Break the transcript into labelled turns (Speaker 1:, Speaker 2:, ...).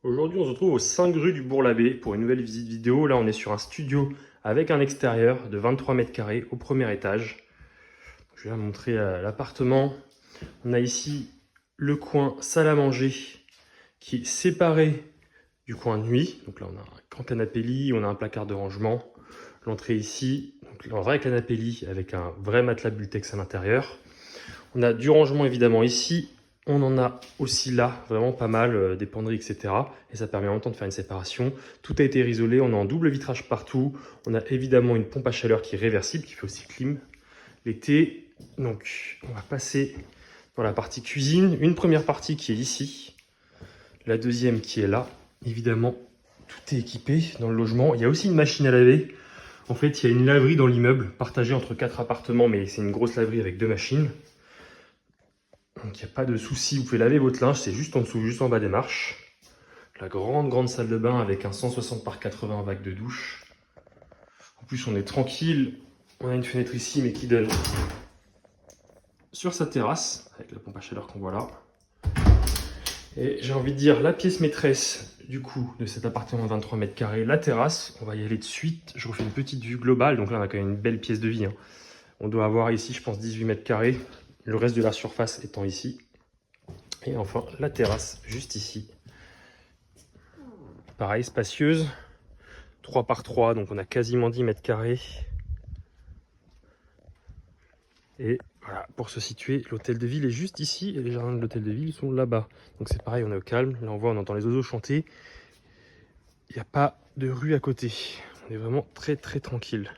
Speaker 1: Aujourd'hui, on se retrouve aux 5 rue du Bourg-l'Abbé pour une nouvelle visite vidéo. Là, on est sur un studio avec un extérieur de 23 mètres carrés au premier étage. Je vais vous montrer l'appartement. On a ici le coin salle à manger qui est séparé du coin nuit. Donc là, on a un grand canapé lit, on a un placard de rangement. L'entrée ici, donc un vrai canapé lit avec un vrai matelas Bultex à l'intérieur. On a du rangement évidemment ici. On en a aussi là, vraiment pas mal, des penderies, etc. Et ça permet en même temps de faire une séparation. Tout a été isolé, on a un double vitrage partout. On a évidemment une pompe à chaleur qui est réversible, qui fait aussi clim l'été. Donc on va passer dans la partie cuisine. Une première partie qui est ici. La deuxième qui est là. Évidemment, tout est équipé dans le logement. Il y a aussi une machine à laver. En fait, il y a une laverie dans l'immeuble, partagée entre 4 appartements, mais c'est une grosse laverie avec 2 machines. Donc il n'y a pas de souci, vous pouvez laver votre linge, c'est juste en dessous, juste en bas des marches. La grande salle de bain avec un 160 par 80 vague de douche. En plus on est tranquille, on a une fenêtre ici mais qui donne sur sa terrasse, avec la pompe à chaleur qu'on voit là. Et j'ai envie de dire la pièce maîtresse du coup de cet appartement de 23 mètres carrés, la terrasse. On va y aller de suite, je refais une petite vue globale, donc là on a quand même une belle pièce de vie. On doit avoir ici je pense 18 mètres carrés, le reste de la surface étant ici. Et enfin, la terrasse, juste ici. Pareil, spacieuse. 3 par 3, donc on a quasiment 10 mètres carrés. Et voilà, pour se situer, l'hôtel de ville est juste ici et les jardins de l'hôtel de ville sont là-bas. Donc c'est pareil, on est au calme. Là, on voit, on entend les oiseaux chanter. Il n'y a pas de rue à côté. On est vraiment très tranquille.